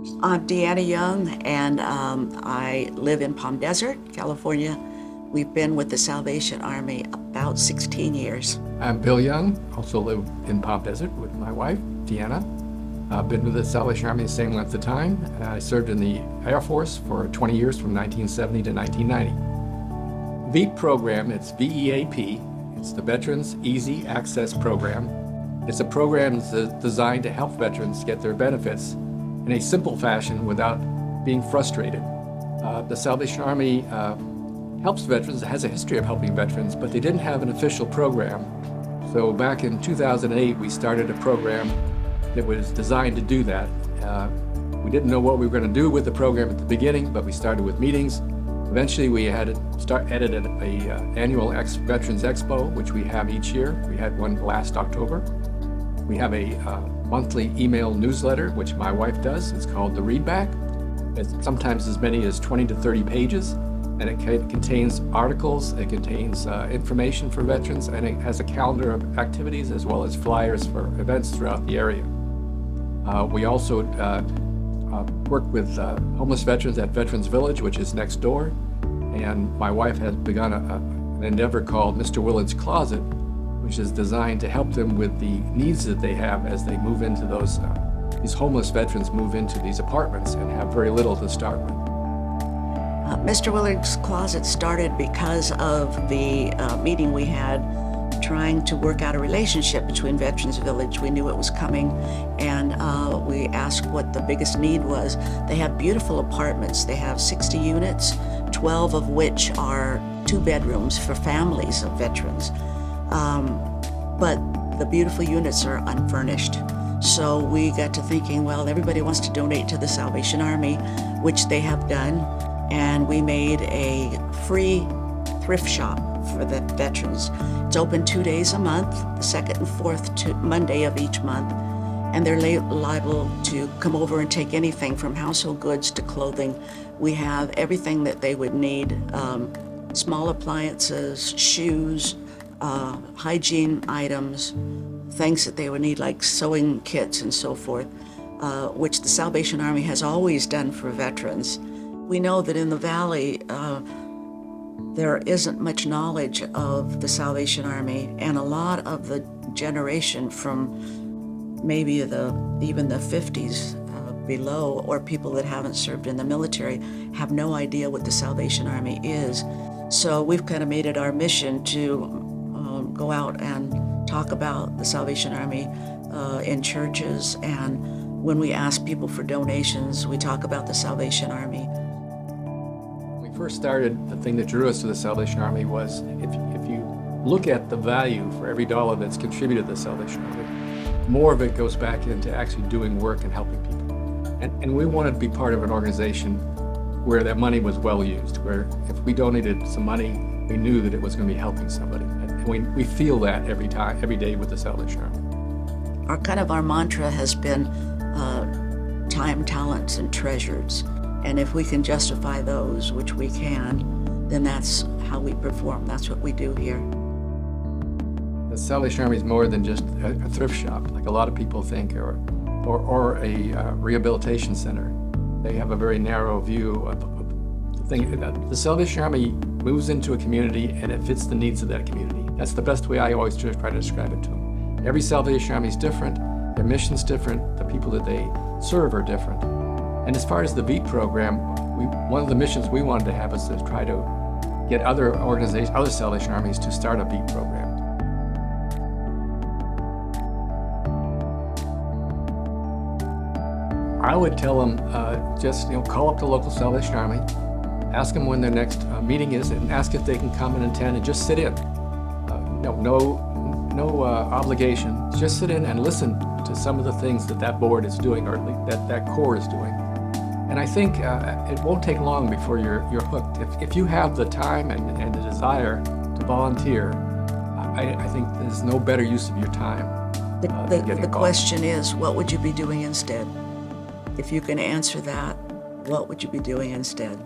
I'm Deanna Young, and I live in Palm Desert, California. We've been with the Salvation Army about 16 years. I'm Bill Young, also live in Palm Desert with my wife, Deanna. I've been with the Salvation Army the same length of time. I served in the Air Force for 20 years from 1970 to 1990. VEAP program, it's VEAP, it's the Veterans Easy Access Program. It's a program that's designed to help veterans get their benefits in a simple fashion without being frustrated. The Salvation Army helps veterans, has a history of helping veterans, but they didn't have an official program. So back in 2008, we started a program that was designed to do that. We didn't know what we were going to do with the program at the beginning, but we started with meetings. Eventually, we had added an annual Veterans Expo, which we have each year. We had one last October. We have a monthly email newsletter, which my wife does. It's called The Readback. It's sometimes as many as 20 to 30 pages, and it contains articles, it contains information for veterans, and it has a calendar of activities as well as flyers for events throughout the area. We also work with homeless veterans at Veterans Village, which is next door, and my wife has begun an endeavor called Mr. Willard's Closet, which is designed to help them with the needs that they have as they move into these homeless veterans move into these apartments and have very little to start with. Mr. Willard's Closet started because of the meeting we had trying to work out a relationship between Veterans Village. We knew it was coming, and we asked what the biggest need was. They have beautiful apartments. They have 60 units, 12 of which are 2 bedrooms for families of veterans. But the beautiful units are unfurnished. So we got to thinking, well, everybody wants to donate to the Salvation Army, which they have done, and we made a free thrift shop for the veterans. It's open 2 days a month, the second and fourth Monday of each month, and they're liable to come over and take anything from household goods to clothing. We have everything that they would need, small appliances, shoes, hygiene items, things that they would need like sewing kits and so forth, which the Salvation Army has always done for veterans. We know that in the Valley, there isn't much knowledge of the Salvation Army, and a lot of the generation from maybe even the 50s below, or people that haven't served in the military, have no idea what the Salvation Army is. So we've kind of made it our mission to go out and talk about the Salvation Army in churches, and when we ask people for donations, we talk about the Salvation Army. When we first started, the thing that drew us to the Salvation Army was if you look at the value for every dollar that's contributed to the Salvation Army, more of it goes back into actually doing work and helping people. And we wanted to be part of an organization where that money was well used, where if we donated some money, we knew that it was going to be helping somebody. And we feel that every day with the Salvation Army. Our mantra has been time, talents, and treasures. And if we can justify those, which we can, then that's how we perform. That's what we do here. The Salvation Army is more than just a thrift shop, like a lot of people think, or a rehabilitation center. They have a very narrow view of the thing. The Salvation Army moves into a community and it fits the needs of that community. That's the best way I always try to describe it to them. Every Salvation Army is different, their mission's different, the people that they serve are different. And as far as the VEAP program, one of the missions we wanted to have is to try to get other Salvation Armies to start a VEAP program. I would tell them, just call up the local Salvation Army, ask them when their next meeting is, and ask if they can come and attend and just sit in. No obligation. Just sit in and listen to some of the things that board is doing, or that corps is doing. And I think it won't take long before you're hooked. If you have the time and the desire to volunteer, I think there's no better use of your time. The question is, what would you be doing instead? If you can answer that, what would you be doing instead?